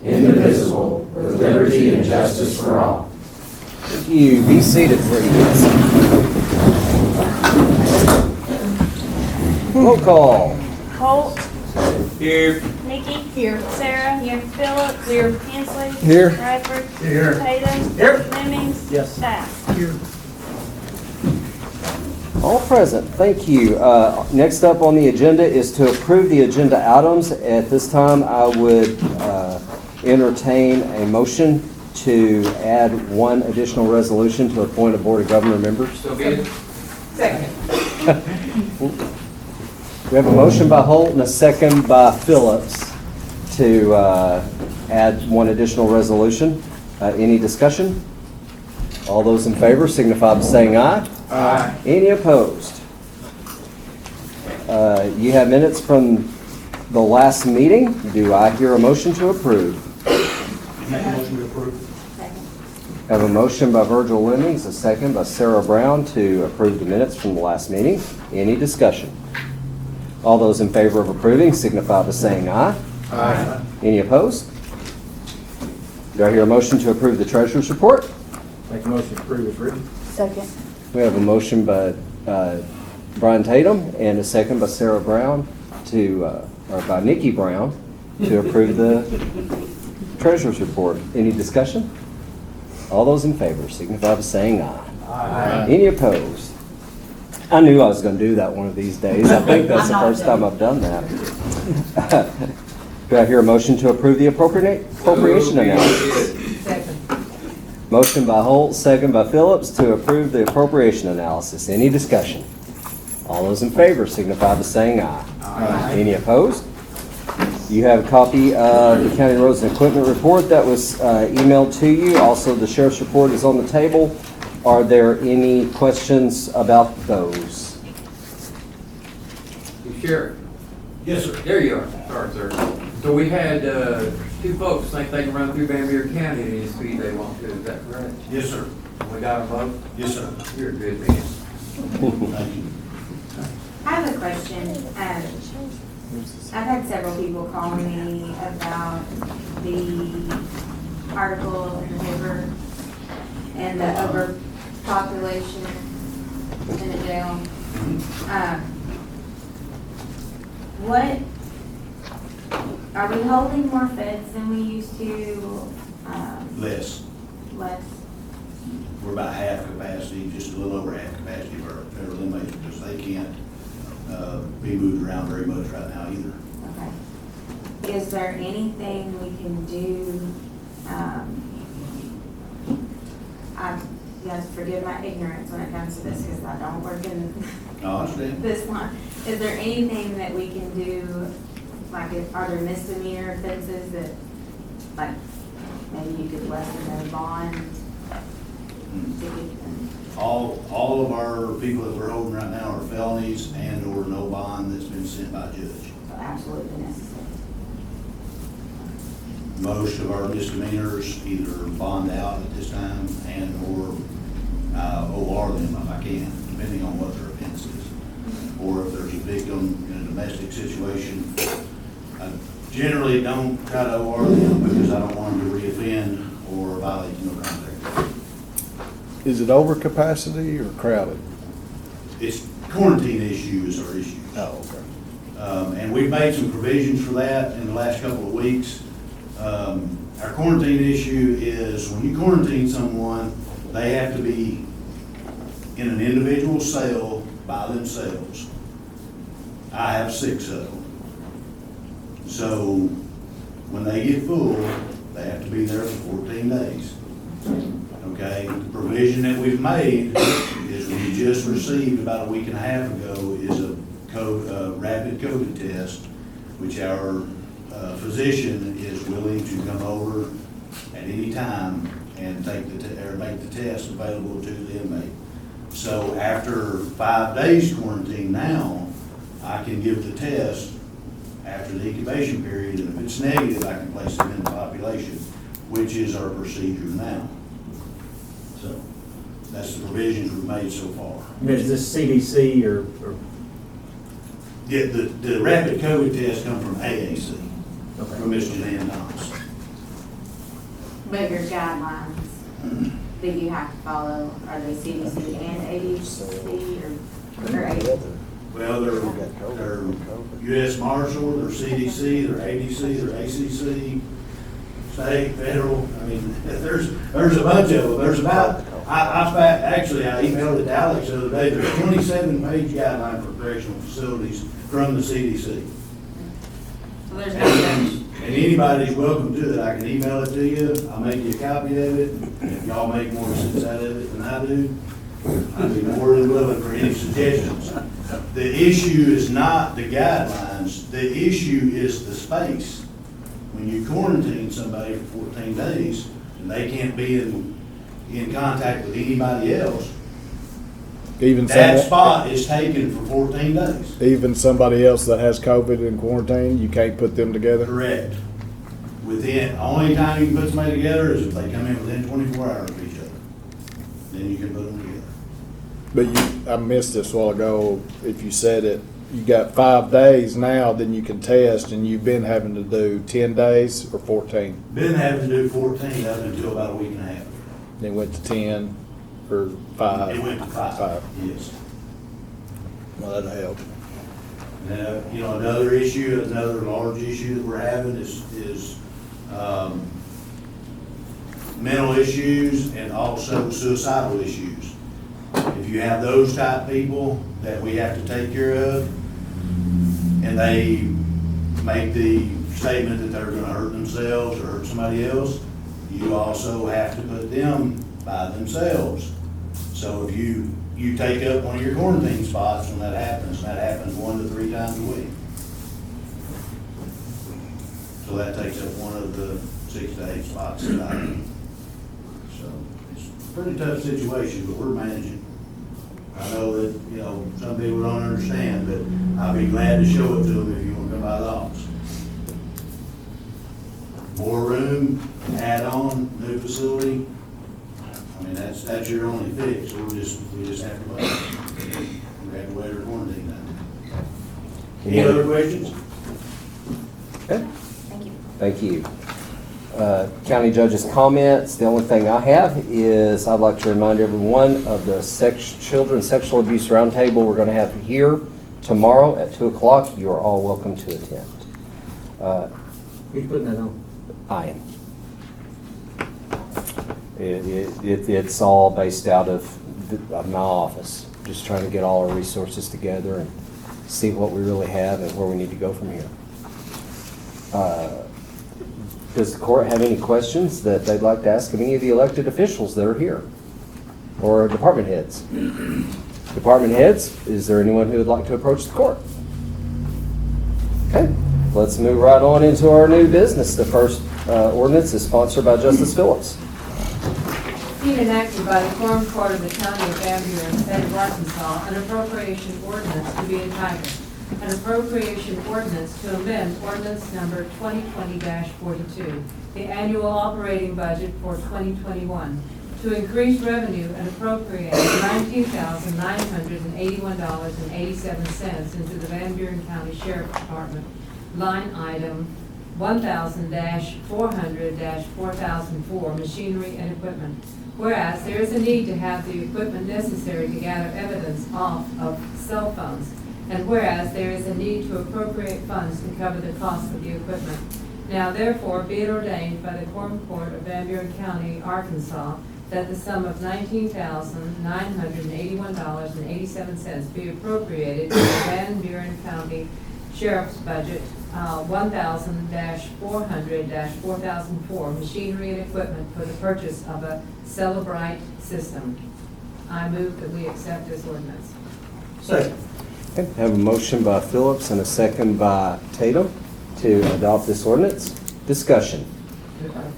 indivisible, with liberty and justice for all. Thank you. Be seated, please. Roll call. Holt. Here. Nikki. Here. Sarah. Here. Phillips. Here. Hensley. Here. Bradford. Here. Tatum. Here. Lemmings. Yes. Staff. Here. All present. Thank you. Next up on the agenda is to approve the agenda items. At this time, I would entertain a motion to add one additional resolution to appoint a Board of Governor members. So be it. Second. We have a motion by Holt and a second by Phillips to add one additional resolution. Any discussion? All those in favor signify by saying aye. Aye. Any opposed? You have minutes from the last meeting. Do I hear a motion to approve? Make a motion to approve. Second. I have a motion by Virgil Lemmings, a second by Sarah Brown to approve the minutes from the last meeting. Any discussion? All those in favor of approving signify by saying aye. Aye. Any opposed? Do I hear a motion to approve the treasurer's report? Make a motion to approve as written. Second. We have a motion by Brian Tatum and a second by Sarah Brown or by Nikki Brown to approve the treasurer's report. Any discussion? All those in favor signify by saying aye. Aye. Any opposed? I knew I was going to do that one of these days. I think that's the first time I've done that. Do I hear a motion to approve the appropriation analysis? Second. Motion by Holt, second by Phillips to approve the appropriation analysis. Any discussion? All those in favor signify by saying aye. Aye. Any opposed? You have a copy of the County Roads and Equipment Report that was emailed to you. Also, the Sheriff's Report is on the table. Are there any questions about those? Sheriff. Yes, sir. There you are. Sorry, sir. So we had two folks think they can run through Van Buren County at any speed they want to. Is that correct? Yes, sir. We got them both? Yes, sir. You're a good man. Thank you. I have a question. I've had several people call me about the article in the paper and the overpopulation in the jail. What, are we holding more feds than we used to? Less. Less? We're about half capacity, just a little over half capacity of our federal inmates, because they can't be moved around very much right now either. Okay. Is there anything we can do, you guys forgive my ignorance when it comes to this, because I don't work in I understand. this line. Is there anything that we can do, like, are there misdemeanor offenses that, like, maybe you could lessen their bond to get them? All of our people that we're holding right now are felonies and or no bond that's been sent by judge. So absolutely necessary. Most of our misdemeanors either bond out at this time and or OR them if I can, depending on what their offense is. Or if there's a victim in a domestic situation. I generally don't try to OR them because I don't want them to reoffend or violate no contact. Is it overcapacity or crowded? It's quarantine issue is our issue. Oh, okay. And we've made some provisions for that in the last couple of weeks. Our quarantine issue is when you quarantine someone, they have to be in an individual cell by themselves. I have 6 of them. So when they get full, they have to be there for 14 days. Okay, the provision that we've made is we just received about a week and a half ago is a rapid COVID test, which our physician is willing to come over at any time and take make the test available to the inmate. So after 5 days quarantine now, I can give the test after the incubation period, and if it's negative, I can place them in the population, which is our procedure now. So that's the provisions we've made so far. Is this CDC or? Yeah, the rapid COVID test come from AAC, Okay. from Ms. Janine Thomas. But your guidelines that you have to follow, are they CDC and ADC or ADC? Well, they're US Marshal, they're CDC, they're ADC, they're ACC, state, federal. I mean, there's a bunch of them. There's about, actually, I emailed it to Alex the other day. There's a 27-page guideline for correctional facilities from the CDC. So there's no. And anybody's welcome to it. I can email it to you. I'll make you a copy of it. If y'all make more sense out of it than I do, I'd be more than willing for any suggestions. The issue is not the guidelines. The issue is the space. When you quarantine somebody for 14 days and they can't be in contact with anybody else, Even that some, spot is taken for 14 days. even somebody else that has COVID in quarantine, you can't put them together? Correct. Only time you can put somebody together is if they come in within 24 hours of each other. Then you can put them together. But I missed this a while ago. If you said it, you got 5 days now, then you can test, and you've been having to do 10 days or 14. Been having to do 14 up until about a week and a half. Then went to 10 or 5. It went to 5, yes. Well, that'll help. Another issue, another large issue that we're having is mental issues and also suicidal issues. If you have those type people that we have to take care of, and they make the statement that they're gonna hurt themselves or hurt somebody else, you also have to put them by themselves. So if you take up one of your quarantine spots when that happens 1 to 3 times a week. So that takes up one of the 6 to 8 spots that I need. So it's a pretty tough situation, but we're managing. I know that, some people don't understand, but I'll be glad to show it to them if you want to come by the office. More room, add on, new facility. I mean, that's your only fix. We just have to wait. We have to wait our quarantine time. Any other questions? Okay. Thank you. Thank you. County Judge's comments, the only thing I have is I'd like to remind everyone of the Children's Sexual Abuse Roundtable we're going to have here tomorrow at 2 o'clock. You are all welcome to attend. Who's putting that on? I am. It's all based out of my office, just trying to get all our resources together and see what we really have and where we need to go from here. Does the court have any questions that they'd like to ask of any of the elected officials that are here? Or department heads? Department heads, is there anyone who would like to approach the court? Okay, let's move right on into our new business. The first ordinance is sponsored by Justice Phillips. Being enacted by the Quorum Court of the County of Van Buren, State of Arkansas, an appropriation ordinance to be entitled, an appropriation ordinance to amend ordinance number 2020-42, the annual operating budget for 2021, to increase revenue and appropriate $19,981.87 into the Van Buren County Sheriff's Department, line item 1000-400-4004, machinery and equipment. Whereas there is a need to have the equipment necessary to gather evidence off of cell phones, and whereas there is a need to appropriate funds to cover the cost of the equipment. Now therefore be it ordained by the Quorum Court of Van Buren County, Arkansas, that the sum of $19,981.87 be appropriated to the Van Buren County Sheriff's budget, 1000-400-4004, machinery and equipment for the purchase of a Celebrite system. I move that we accept this ordinance. Second. Okay, have a motion by Phillips and a second by Tatum to adopt this ordinance. Discussion.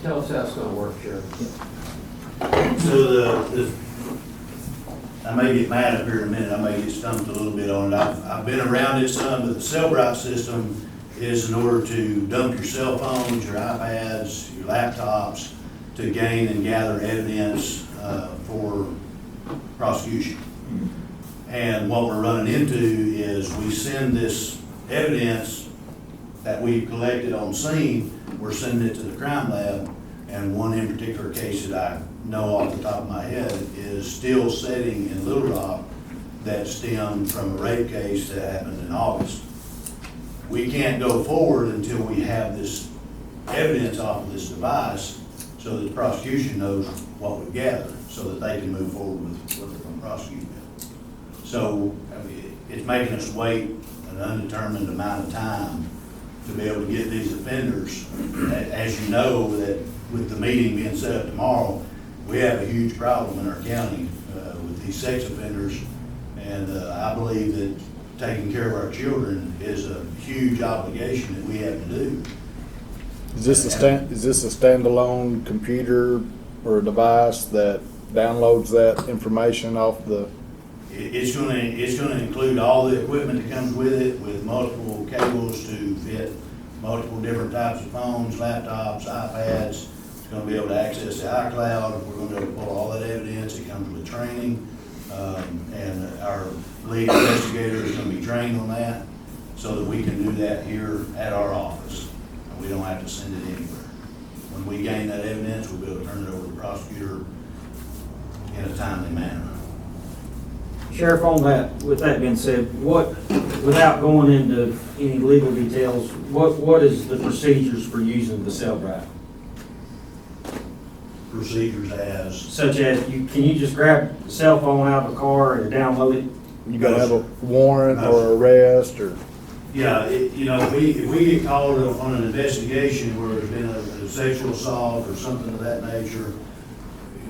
Tell us how it's gonna work, Sheriff. So I may get mad up here in a minute, I may get stumped a little bit on it. I've been around it some, but the Cellbrite system is in order to dump your cell phones, your iPads, your laptops, to gain and gather evidence for prosecution. And what we're running into is we send this evidence that we've collected on scene, we're sending it to the crime lab. And one in particular case that I know off the top of my head is still sitting in Little Rock that stemmed from a rape case that happened in August. We can't go forward until we have this evidence off of this device so that the prosecution knows what we've gathered, so that they can move forward with what they're going to prosecute with. So, I mean, it's making us wait an undetermined amount of time to be able to get these offenders. As you know, that with the meeting being set up tomorrow, we have a huge problem in our county with these sex offenders. And I believe that taking care of our children is a huge obligation that we have to do. Is this a standalone computer or a device that downloads that information off the? It's gonna include all the equipment that comes with it, with multiple cables to fit multiple different types of phones, laptops, iPads. It's gonna be able to access the iCloud. We're gonna be able to pull all that evidence. It comes with training. And our lead investigator is gonna be trained on that so that we can do that here at our office. And we don't have to send it anywhere. When we gain that evidence, we'll be able to turn it over to the prosecutor in a timely manner. Sheriff, on that, with that being said, without going into any legal details, what is the procedures for using the cell drive? Procedures as, Such as, can you just grab the cell phone out of the car and download it? You gotta have a warrant or arrest or? yeah, if we get called on an investigation where there's been a sexual assault or something of that nature,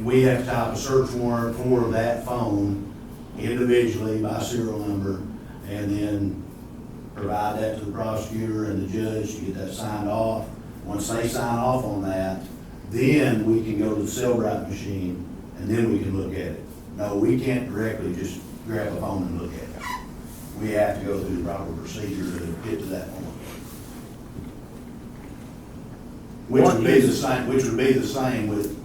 we have to type a search warrant for that phone individually by serial number, and then provide that to the prosecutor and the judge to get that signed off. Once they sign off on that, then we can go to the cell drive machine, and then we can look at it. No, we can't directly just grab a phone and look at it. We have to go through the proper procedure to get to that point. Which would be the same with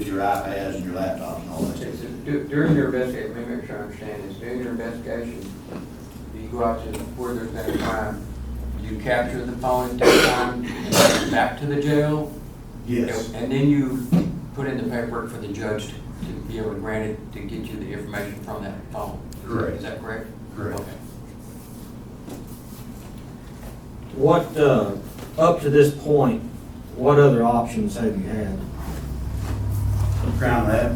your iPads and your laptops and all that stuff. During your investigation, let me make sure I understand this, during your investigation, you go out to where there's been a crime, you capture the phone, take time, and take it back to the jail? Yes. And then you put in the paperwork for the judge to be able to grant it, to get you the information from that phone? Correct. Is that correct? Correct. Okay. What, up to this point, what other options have you had? Crown Lab,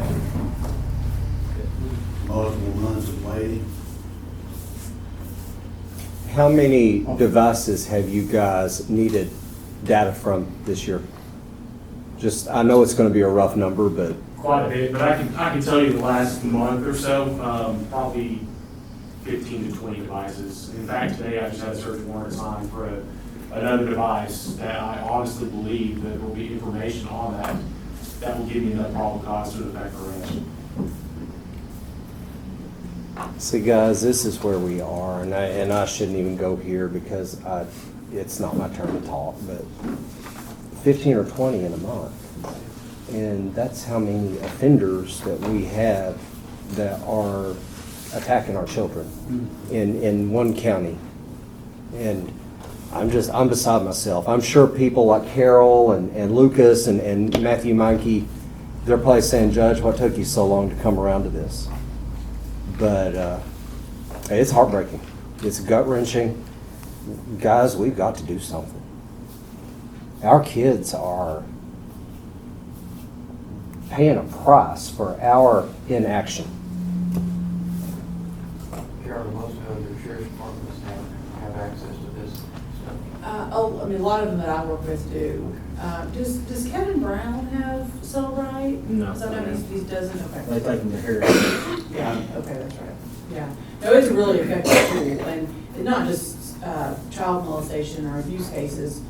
multiple months of waiting. How many devices have you guys needed data from this year? Just, I know it's gonna be a rough number, but Quite a bit, but I can tell you the last month or so, probably 15 to 20 devices. In fact, today I just had a search warrant signed for another device that I honestly believe that will be information on that will give me enough probable cause to effect arrest. see, guys, this is where we are, and I shouldn't even go here because it's not my turn to talk, but 15 or 20 in a month. And that's how many offenders that we have that are attacking our children in one county. And I'm beside myself. I'm sure people like Carol and Lucas and Matthew Meinke, they're probably saying, Judge, what took you so long to come around to this? But it's heartbreaking. It's gut-wrenching. Guys, we've got to do something. Our kids are paying a price for our inaction. Carol, most of the sheriff's departments have access to this stuff. I mean, a lot of them that I work with do. Does Kevin Brown have Cellbrite? No. Sometimes he doesn't, They okay. take them to hear. Yeah, okay, that's right. Yeah. No, it's a really effective tool, and it's not just child molestation or abuse cases.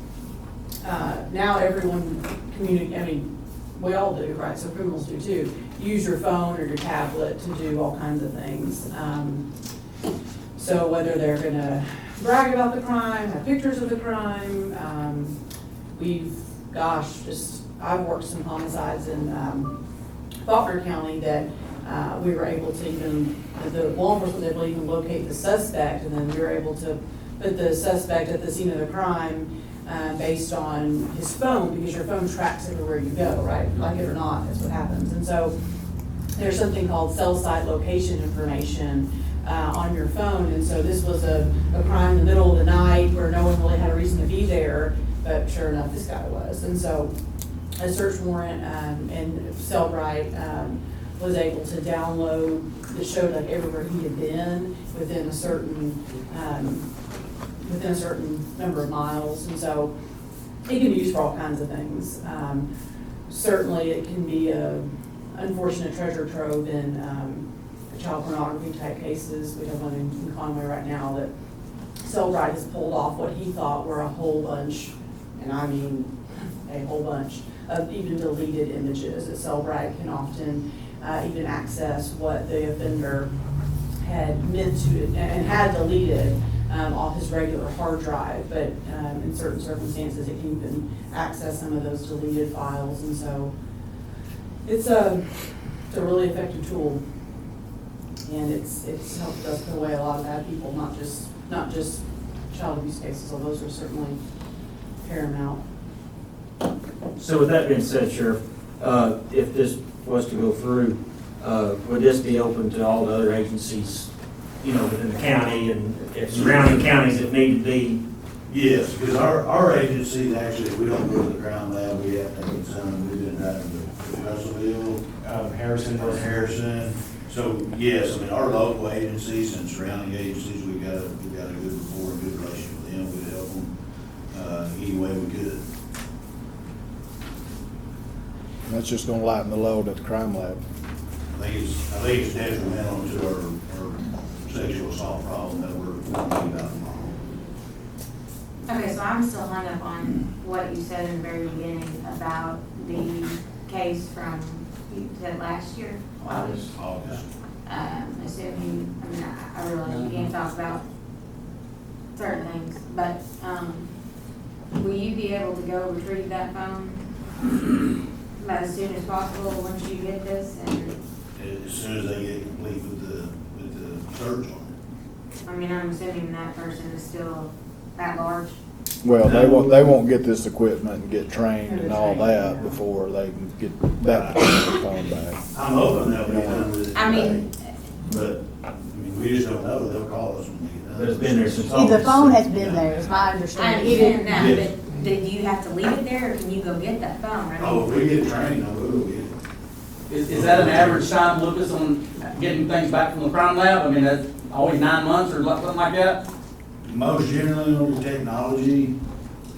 Now everyone I mean, we all do, right? So criminals do too. Use your phone or your tablet to do all kinds of things. So whether they're gonna brag about the crime, have pictures of the crime, I've worked some homicides in Faulkner County that we were able to the law enforcement was able to even locate the suspect, and then we were able to put the suspect at the scene of the crime based on his phone, because your phone tracks everywhere you go, right? Like it or not, that's what happens. And so there's something called cell site location information on your phone. And so this was a crime in the middle of the night where no one really had a reason to be there, but sure enough, this guy was. And so a search warrant and Cellbrite was able to download that showed like everywhere he had been within a certain number of miles. And so it can be used for all kinds of things. Certainly it can be a unfortunate treasure trove in child pornography type cases. We have one in Conway right now that Cellbrite has pulled off what he thought were a whole bunch, and I mean a whole bunch, of even deleted images. That Cellbrite can often even access what the offender had meant to and had deleted off his regular hard drive, but in certain circumstances it can even access some of those deleted files. And so it's a really effective tool, and it's helped us put away a lot of bad people, not just child abuse cases, although those are certainly paramount. So with that being said, Sheriff, if this was to go through, would this be open to all the other agencies, within the county and if surrounding counties that need to be? Yes, because our agencies, actually, we don't go to the crime lab, we have to get some, we've been running to Russellville, Harrison. So, yes, I mean, our local agencies and surrounding agencies, we've got a good rapport, and good relationship with them, we'd help them any way we could. That's just gonna lighten the load at the crime lab. I think it's detrimental to our sexual assault problem that we're talking about tomorrow. Okay, so I'm still hung up on what you said in the very beginning about the case from, you said last year? August. Assuming, I realize you can't talk about certain things, but, will you be able to go retrieve that phone about as soon as possible once you get this? And As soon as they get complete with the search on I'm assuming that person is still at large. Well, they won't get this equipment and get trained and all that before they can get that particular phone back. it. I'm hoping they'll be done with it today. But We just don't know, they'll call us when we get done. But it's been there since The August. phone has been there, is my I understanding. understand that, Yes. but do you have to leave it there, or can you go get that phone? Oh, if we get trained, I will get it. Is that an average time, Lucas, on getting things back from the crime lab? That's always 9 months or something like that? Most generally on the technology,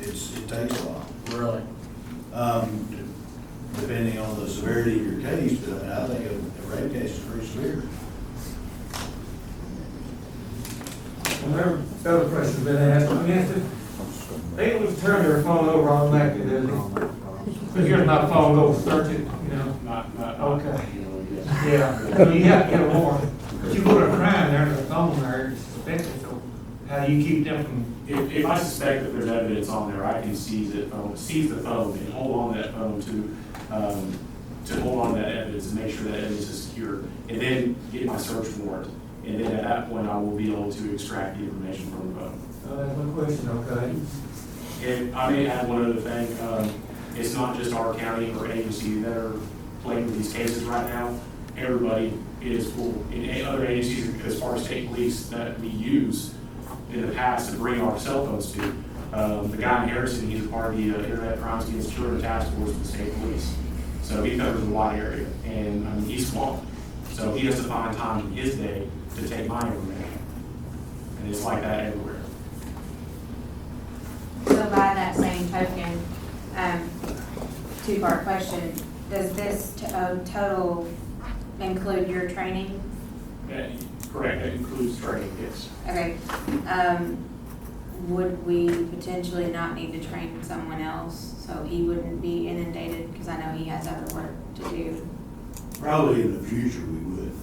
it takes a while. Really? Depending on the severity of your case, but I think a rape case is pretty severe. Whenever other questions been asked, they don't turn their phone over automatically, does it? Because here's my phone, go search it, Not Okay. Yeah, so you have to get a warrant, but you put a crime there, the phone there, it's suspected, so how do you keep them from? If I suspect that there's evidence on there, I can seize the phone and hold on to that phone to hold on to that evidence and make sure that evidence is secure, and then get my search warrant. And then at that point, I will be able to extract the information from the phone. That's my question, okay? And I may add one other thing, it's not just our county or agency that are playing with these cases right now. Everybody is full. In other agencies, as far as state police that we use in the past to bring our cell phones to, the guy in Harrison, he's a part of the Internet Crimes Against Children Task Force with the state police. So he covers a wide area, and he's small. So he has to find time in his day to take my information. And it's like that everywhere. So by that same token, two-part question, does this total include your training? Correct, that includes training, yes. Okay, would we potentially not need to train someone else so he wouldn't be inundated? Because I know he has other work to do. Probably in the future we would.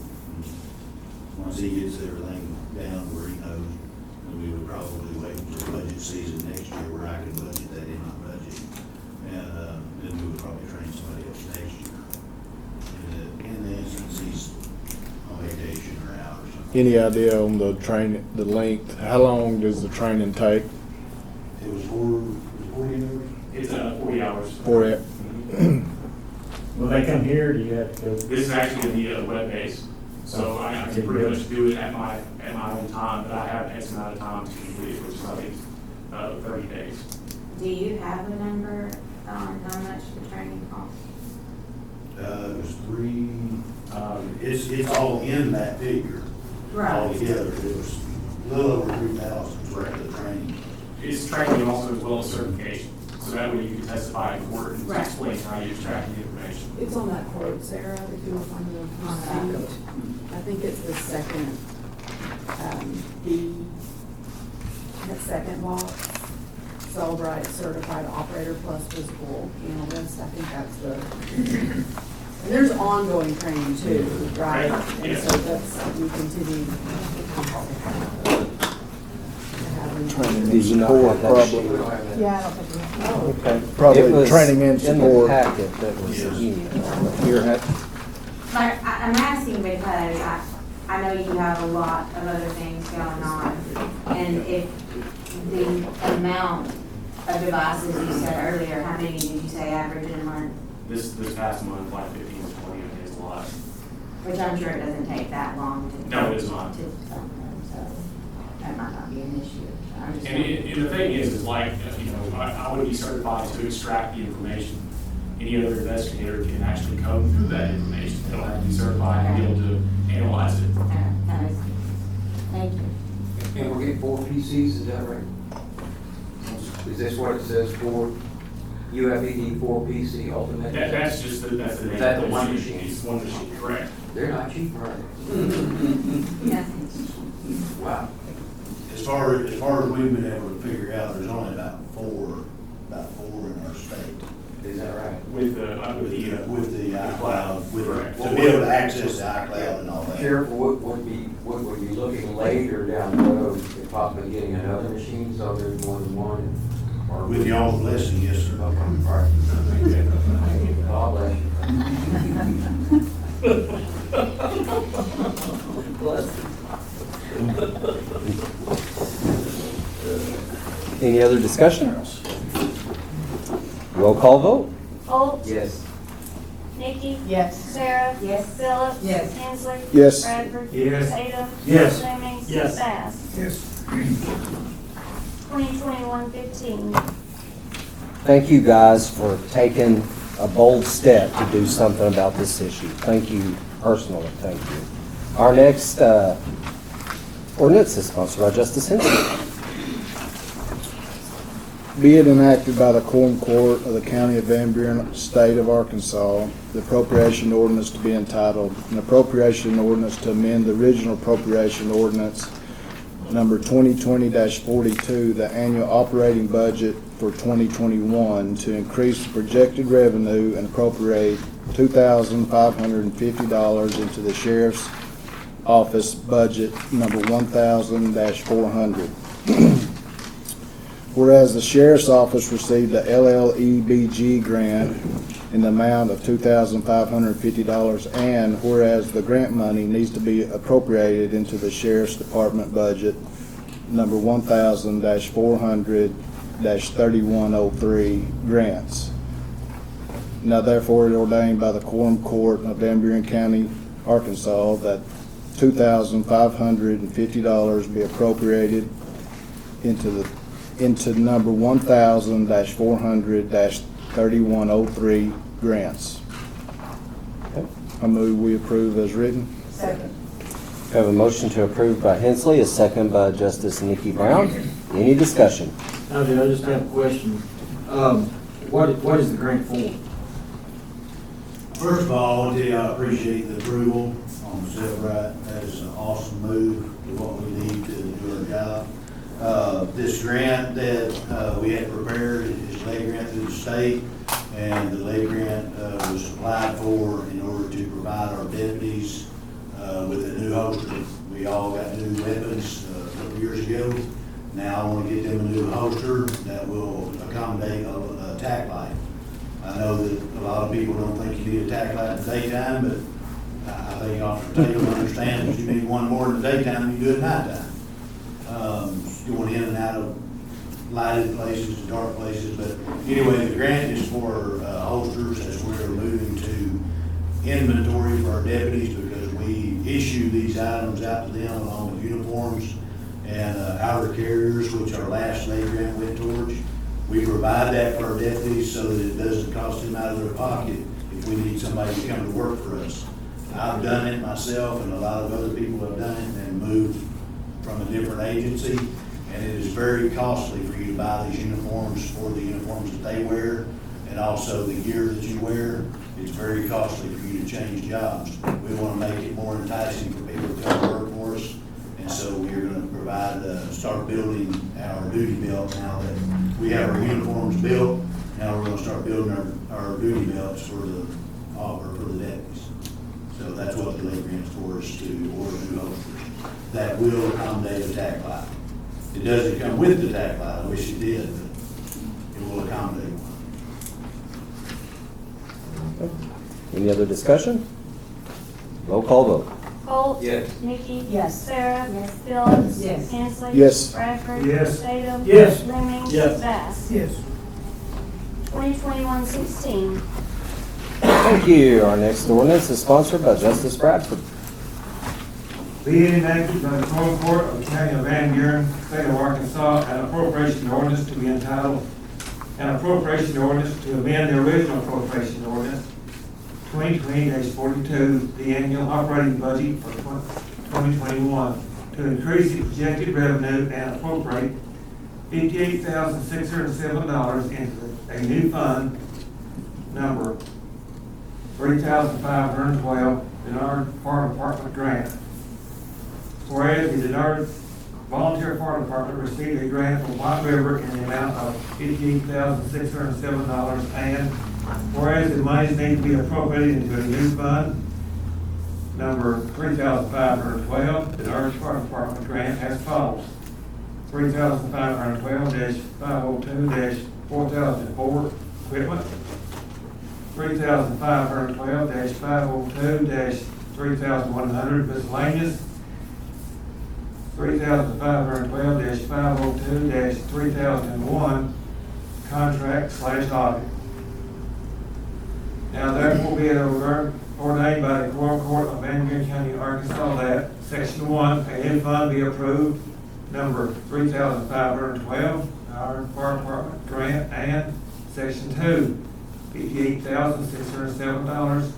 Once he gets everything down where he knows, then we would probably wait until budget season next year where I can budget that in my budget. And then we would probably train somebody else next year. In the instance he's on vacation or out or something. Any idea on the training, the length? How long does the training take? It was 4 for it. Will they come here, or do you have to go? This is actually gonna be a web-based, so I can pretty much do it at my own time, but I have X amount of time to complete it, which is, I think, 30 days. Do you have a number on how much the training costs? It was it's all in that figure. All together, it was a little over 3,000 for the training. It's training also as well as certification, so that way you can testify in court and Right. explain how you extract the information. It's on that quote, Sarah, if you will find the receipt. I think it's the second, B, that second box. Celebrate certified operator plus physical analyst, I think that's the, and there's ongoing training too, right? And so that's, we continue. Training Do and you not support, have that probably. We don't have that. Yeah, I don't think we have. Oh. Okay. Probably It was training and in the support. packet that was emailed. Here, Like, I'm asking because I know you have a lot of other things going on. And if the amount of devices you said earlier, how many did you say average in a month? This past month, like 15 to 20 is a lot. Which I'm sure it doesn't take that long to. No, it is not. To, so that might not be an issue. I'm just. And the thing is like, you know, I would be certified to extract the information. Any other investigator can actually comb through that information. They don't have to be certified to be able to analyze it. Thank you. And we're getting 4 PCs, is that right? Is this what it says, 4? UFED 4 PC ultimate? That's just that's the name. Is that the of one machine? It's one machine, correct. They're not cheap, are they? Wow. As far as we've been able to figure out, there's only about four in our state. Is that right? With the iCloud, to correct. be able to access the iCloud and all that. Sheriff, what would be looking later down the road, at possibly getting another machine, so there's more than one? Or With y'all's blessing, yes, sir. Okay, all right. God bless you. Any other discussion? Roll call vote. Holt, Yes. Nikki, Yes. Sarah. Yes. Phillips. Yes. Hensley. Yes. Bradford. Yes. Tatum. Yes. Jennings. Yes. Bass. Yes. 2021-15. Thank you guys for taking a bold step to do something about this issue. Thank you personally, thank you. Our next ordinance is sponsored by Justice Hensley. Be it enacted by the Quorum Court of the County of Van Buren, State of Arkansas, the appropriation ordinance to be entitled, an appropriation ordinance to amend the original appropriation ordinance number 2020-42, the annual operating budget for 2021 to increase the projected revenue and appropriate $2,550 into the Sheriff's Office budget number 1,000-400. Whereas the Sheriff's Office received a LLEBG grant in the amount of $2,550, and whereas the grant money needs to be appropriated into the Sheriff's Department budget number 1,400-3103 grants. Now therefore it ordained by the Quorum Court of Van Buren County, Arkansas, that $2,550 be appropriated into number 1,000-400-3103 grants. I move we approve as written. Second. We have a motion to approve by Hensley, a second by Justice Nikki Brown. Any discussion? I just have a question. What is the grant for? First of all, I want to tell you I appreciate the approval on the Celebrate. That is an awesome move to what we need to do our job. This grant that we had prepared is a lay grant through the state, and the lay grant was applied for in order to provide our deputies with a new holster. We all got new weapons a couple of years ago. Now I want to get them a new holster that will accommodate a tack light. I know that a lot of people don't think you need a tack light in the daytime, but I think Officer Taylor understands that you need one more in the daytime than you do at nighttime. Going in and out of lighted places to dark places. But anyway, the grant is for holsters as we're moving to inventory for our deputies, because we issue these items out to them along with uniforms and outer carriers, which our last May grant went towards. We provide that for our deputies so that it doesn't cost them out of their pocket if we need somebody to come to work for us. I've done it myself, and a lot of other people have done it and moved from a different agency, and it is very costly for you to buy these uniforms for the uniforms that they wear, and also the gear that you wear. It's very costly for you to change jobs. We want to make it more enticing for people to come to work for us, and so we're going to provide, start building our duty belt now that we have our uniforms built. Now we're going to start building our duty belts for the deputies. So that's what the labor grant's for, is to order new holsters that will accommodate a tack light. It doesn't come with the tack light, I wish it did, but it will accommodate one. Any other discussion? Roll call vote. Holt. Yes. Nikki. Yes. Sarah. Yes. Phillips. Yes. Hensley. Yes. Bradford. Yes. Tatum. Yes. Fleming. Yes. Bass. Yes. 2021-16. Thank you. Our next ordinance is sponsored by Justice Bradford. Be it enacted by the Quorum Court of the County of Van Buren, State of Arkansas, an appropriation ordinance to be entitled, an appropriation ordinance to amend the original appropriation ordinance 2020-42, the annual operating budget for 2021, to increase the projected revenue and appropriate $58,607 into a new fund number 3,512 Denard Fire Department grant. Whereas the Denard Volunteer Fire Department received a grant from White River in the amount of $58,607, and whereas the monies need to be appropriated into a new fund number 3,512 Denard Fire Department grant as follows: 3,512-502-4004 equipment, 3,512-502-3100 miscellaneous, 3,512-502-3001 contract/audit. Now therefore be it ordained by the Quorum Court of Van Buren County, Arkansas, that Section 1, a new fund be approved, number 3,512, our fire department grant, and Section 2, $58,607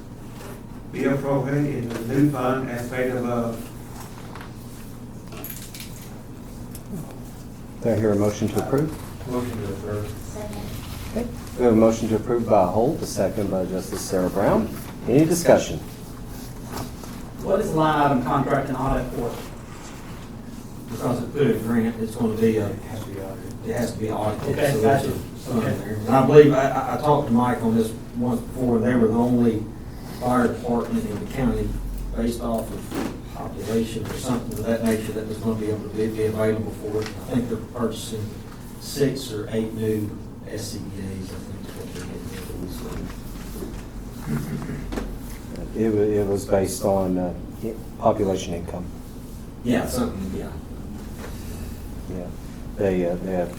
be appropriated into the new fund as stated above. Do I hear a motion to approve? Motion to approve. Okay. We have a motion to approve by Holt, a second by Justice Sarah Brown. Any discussion? What is the line item contract and audit for? Because it's put in a grant, it's going to be, it has to be audited. Okay, So gotcha. there's a fund there. And I believe, I talked to Mike on this once before, they were the only fire department in the county based off of population or something of that nature that was going to be able to be available for it. I think they're purchasing 6 or 8 new SCBA's, I think is what they're getting. It was based on population income. Yeah, something, yeah. Yeah. They have,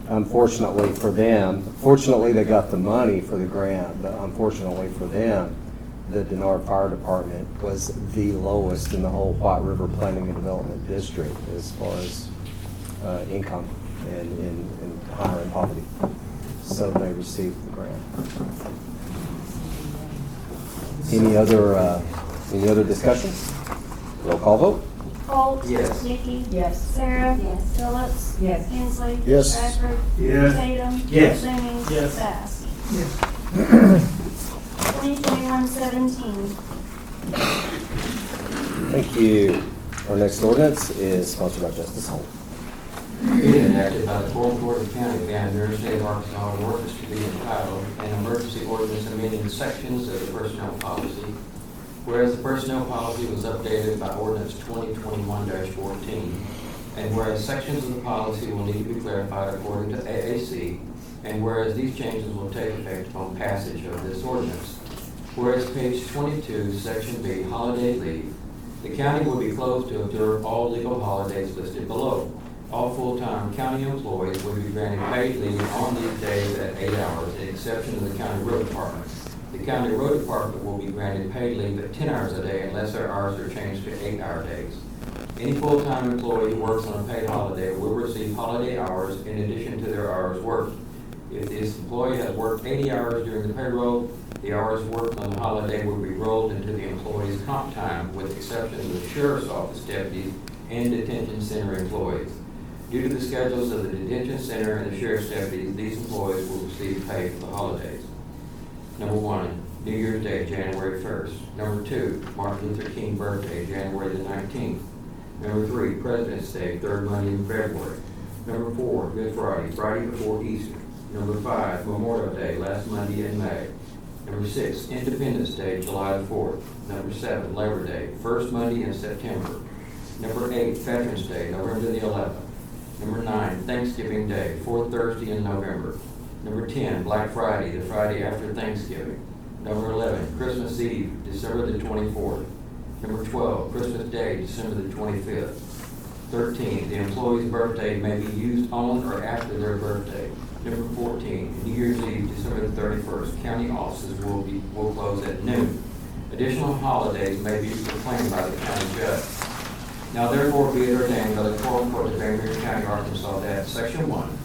unfortunately for them, fortunately they got the money for the grant, but unfortunately for them, the Denard Fire Department was the lowest in the whole White River Planning and Development District as far as income and higher in poverty. So they received the grant. Any other discussion? Roll call vote. Holt. Yes. Nikki. Yes. Sarah. Yes. Phillips. Yes. Hensley. Yes. Bradford. Yes. Tatum. Yes. Fleming. Yes. Bass. Yes. 2021-17. Thank you. Our next ordinance is sponsored by Justice Holt. Be it enacted by the Quorum Court of the County of Van Buren, State of Arkansas, an ordinance to be entitled, an emergency ordinance amending sections of the personnel policy. Whereas the personnel policy was updated by ordinance 2021-14, and whereas sections of the policy will need to be clarified according to AAC, and whereas these changes will take effect upon passage of this ordinance. Whereas page 22, section B, holiday leave, the county will be closed to observe all legal holidays listed below. All full-time county employees will be granted paid leave on these days at 8 hours, with the exception of the county road department. The county road department will be granted paid leave at 10 hours a day unless their hours are changed to 8-hour days. Any full-time employee who works on a paid holiday will receive holiday hours in addition to their hours worked. If this employee has worked 80 hours during the payroll, the hours worked on the holiday will be rolled into the employee's comp time, with the exception of the sheriff's office deputies and detention center employees. Due to the schedules of the detention center and the sheriff's deputies, these employees will receive pay for the holidays. Number 1, New Year's Day, January 1st. Number 2, Martin Luther King birthday, January the 19th. Number 3, President's Day, third Monday in February. Number 4, Good Friday, Friday before Easter. Number 5, Memorial Day, last Monday in May. Number 6, Independence Day, July the 4th. Number 7, Labor Day, first Monday in September. Number 8, Veterans Day, November the 11th. Number 9, Thanksgiving Day, fourth Thursday in November. Number 10, Black Friday, the Friday after Thanksgiving. Number 11, Christmas Eve, December the 24th. Number 12, Christmas Day, December the 25th. 13, the employee's birthday may be used on or after their birthday. Number 14, New Year's Eve, December the 31st. County offices will close at noon. Additional holidays may be proclaimed by the county judge. Now therefore be it ordained by the Quorum Court of Van Buren County, Arkansas, that Section 1,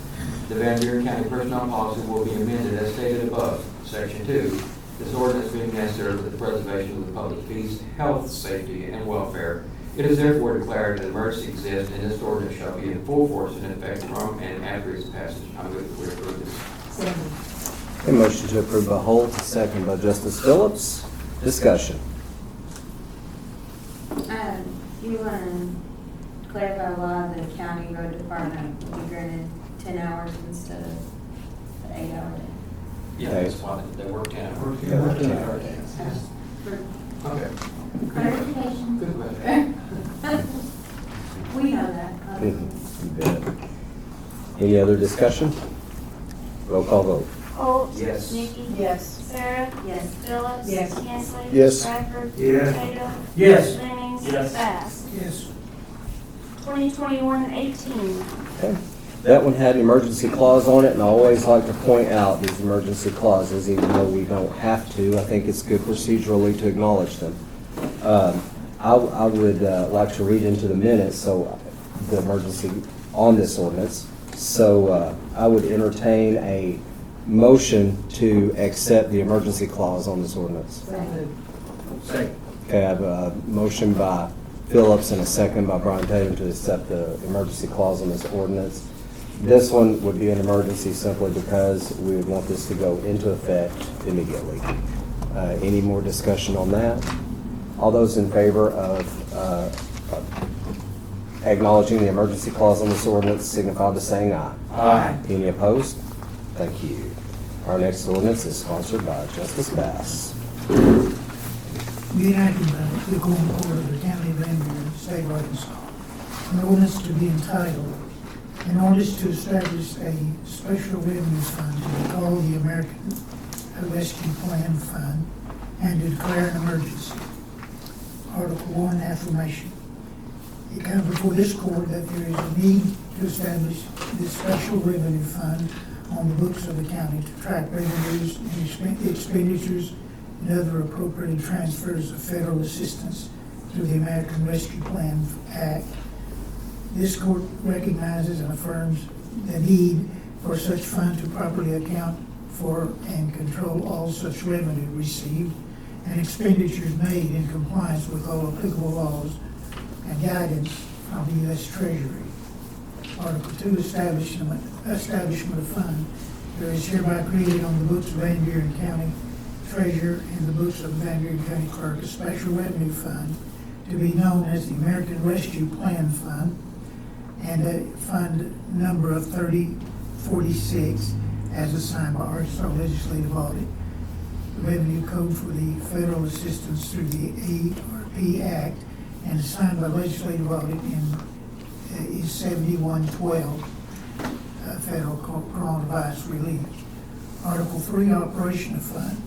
the Van Buren County Personnel Policy will be amended as stated above. Section 2, this ordinance being necessary for the preservation of the public peace, health, safety, and welfare. It is therefore declared an emergency exists, and this ordinance shall be in full force and effect from and after its passage. I move that we approve this. A motion to approve by Holt, second by Justice Phillips. Discussion. Do you want to clarify why the county road department will be granted 10 hours instead of an 8-hour day? Yeah, Okay. that's why they work 10 hours. Yeah, work 10 hour days. For Okay. clarification. Good question. We know that. You bet. Any other discussion? Roll call vote. Holt. Yes. Nikki. Yes. Sarah. Yes. Phillips. Yes. Hensley. Yes. Bradford. Yes. Tatum. Yes. Jennings. Yes. Bass. Yes. 2021-18. Okay. That one had an emergency clause on it, and I always like to point out these emergency clauses, even though we don't have to. I think it's good procedurally to acknowledge them. I would like to read into the minutes, so the emergency on this ordinance. So I would entertain a motion to accept the emergency clause on this ordinance. Second. Okay, I have a motion by Phillips and a second by Brian Tatum to accept the emergency clause on this ordinance. This one would be an emergency simply because we would want this to go into effect immediately. Any more discussion on that? All those in favor of acknowledging the emergency clause on this ordinance signify by saying aye. Aye. Any opposed? Thank you. Our next ordinance is sponsored by Justice Bass. Be enacted by the Quorum Court of the County of Van Buren, State of Arkansas. An ordinance to be entitled, an ordinance to establish a special revenue fund to be called the American Rescue Plan Fund and to declare an emergency. Article 1, affirmation. It comes before this court that there is a need to establish this special revenue fund on the books of the county to track revenues and expenditures and other appropriated transfers of federal assistance through the American Rescue Plan Act. This court recognizes and affirms the need for such fund to properly account for and control all such revenue received and expenditures made in compliance with all applicable laws and guidance from the U.S. Treasury. Article 2, establishment of fund. There is hereby created on the books of Van Buren County Treasurer and the books of Van Buren County Clerk a special revenue fund to be known as the American Rescue Plan Fund and a fund number of 3046 as assigned by Arkansas Legislative Audit. The revenue code for the federal assistance through the ARP Act and assigned by Legislative Audit is 7112, Federal Coronavirus Relief. Article 3, operation of fund.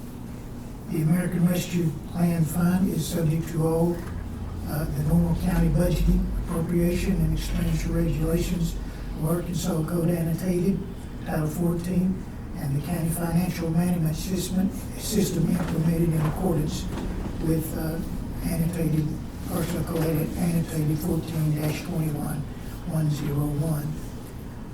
The American Rescue Plan Fund is subject to all the normal county budgeting, appropriation, and expenditure regulations of Arkansas Code Annotated, Title 14, and the county financial management system implemented in accordance with annotated, Arkansas Code Annotated 14-21-101.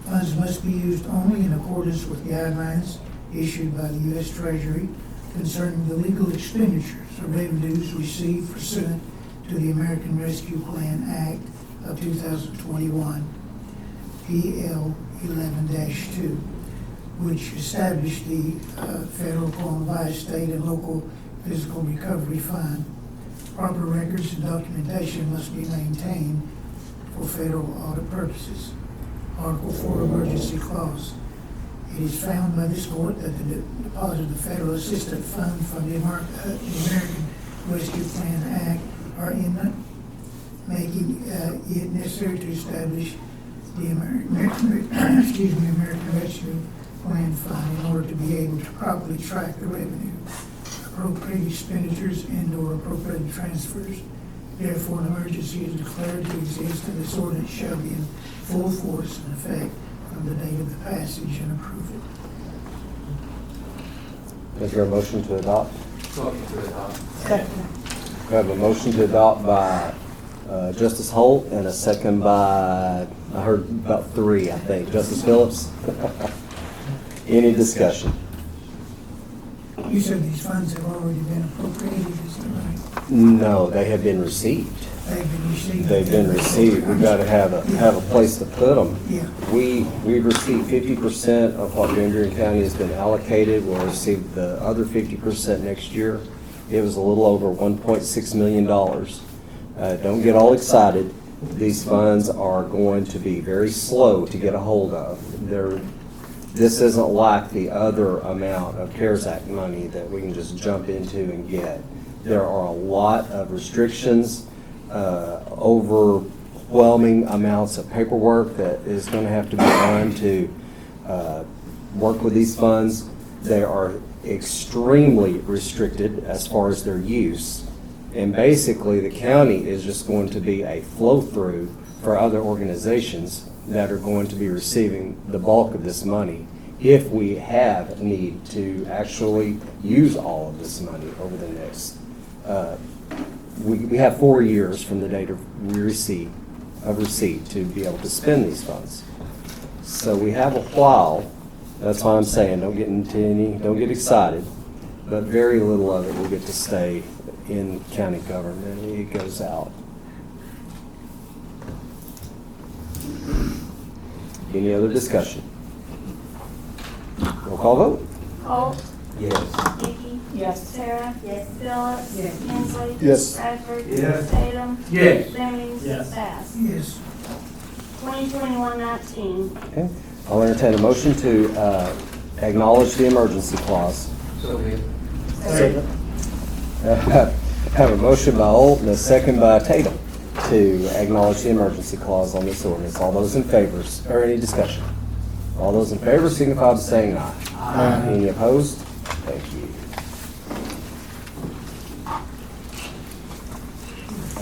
Funds must be used only in accordance with guidelines issued by the U.S. Treasury concerning the legal expenditures of revenues received pursuant to the American Rescue Plan Act of 2021, PL 11-2, which established the federal qualified state and local physical recovery fund. Proper records and documentation must be maintained for federal audit purposes. Article 4, Emergency Clause. It is found by this court that the deposit of federal assistance fund from the American Rescue Plan Act are imminent, making it necessary to establish the American Rescue Plan Fund in order to be able to properly track the revenue, appropriate expenditures, and/or appropriate transfers. Therefore, an emergency is declared to exist, and this ordinance shall be in full force and effect from the date of the passage and approval. Is there a motion to adopt? Motion to adopt. We have a motion to adopt by Justice Holt and a second by, I heard about 3, I think. Justice Phillips? Any discussion? You said these funds have already been appropriated, is that right? No, they have been received. They've been received. They've been received. We've got to have a place to put them. Yeah. We've received 50% of what Van Buren County has been allocated. We'll receive the other 50% next year. It was a little over $1.6 million. Don't get all excited. These funds are going to be very slow to get a hold of. This isn't like the other amount of CARES Act money that we can just jump into and get. There are a lot of restrictions, overwhelming amounts of paperwork that is going to have to be done to work with these funds. They are extremely restricted as far as their use. And basically, the county is just going to be a flow-through for other organizations that are going to be receiving the bulk of this money if we have need to actually use all of this money over the next. We have 4 years from the date of receipt to be able to spend these funds. So we have a while. That's why I'm saying don't get excited, but very little of it will get to stay in county government. It goes out. Any other discussion? Roll call vote. Holt, Yes. Vicky, Yes. Sarah, Phillips, Yes. Hensley. Yes. Bradford. Yes. Tatum. Yes. Jennings. Yes. Bass. Yes. 2021-19. Okay. I'll entertain a motion to acknowledge the emergency clause. So be it. Have a motion by Holt and a second by Tatum to acknowledge the emergency clause on this ordinance. All those in favor, or any discussion? All those in favor signify by saying aye. Aye. Any opposed? Thank you.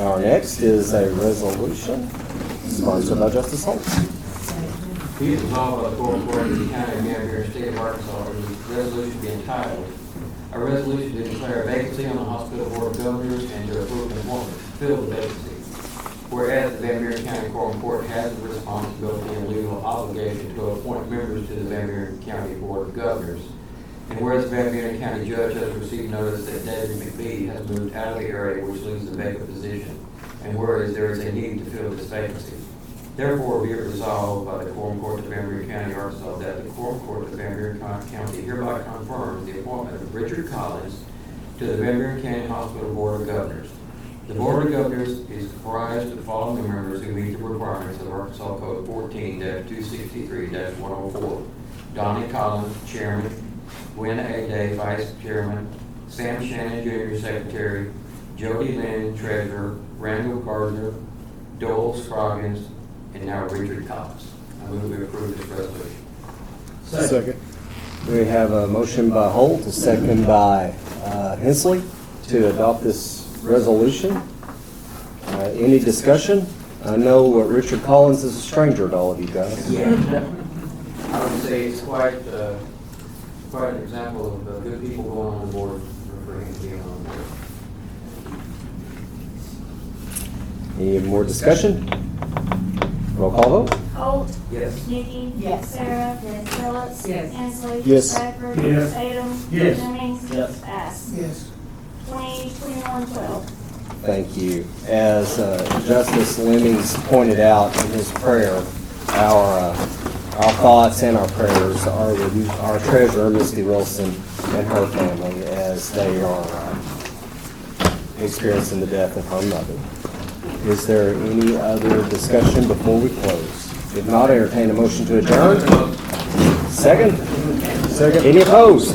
Our next is a resolution sponsored by Justice Holt. Be it resolved by the Quorum Court of the County of Van Buren, State of Arkansas, that the resolution be entitled, a resolution to declare a vacancy on the Hospital Board of Governors and to approve an appointment to fill the vacancy. Whereas the Van Buren County Quorum Court has the responsibility and legal obligation to appoint members to the Van Buren County Board of Governors. And whereas the Van Buren County Judge has received notice that David McBee has moved out of the area which leaves the vacant position. And whereas there is a need to fill this vacancy. Therefore, be it resolved by the Quorum Court of Van Buren County, Arkansas, that the Quorum Court of Van Buren County hereby confirms the appointment of Richard Collins to the Van Buren County Hospital Board of Governors. The Board of Governors is comprised of the following members who meet the requirements of Arkansas Code 14-263-104. Donnie Collins, Chairman, Gwen A. Day, Vice Chairman, Sam Shannon, Jr., Secretary, Jody Lynn, Treasurer, Randall Gardner, Dole Scroggins, and now Richard Collins. I move we approve this resolution. Second. We have a motion by Holt, a second by Hensley to adopt this resolution. Any discussion? I know Richard Collins is a stranger to all of you guys. Yeah. I would say it's quite an example of good people going on the board for him being on the board. Any more discussion? Roll call vote? Holt. Yes. Nikki. Yes. Sarah. Yes. Phillips. Yes. Hensley. Yes. Bradford. Yes. Tatum. Yes. Jennings. Yes. Bass. Yes. 20-21-12. Thank you. As Justice Lemmings pointed out in his prayer, our thoughts and our prayers are with our treasurer, Misty Wilson, and her family as they are experiencing the death of her mother. Is there any other discussion before we close? If not, entertain a motion to adjourn. Second? Second. Any opposed?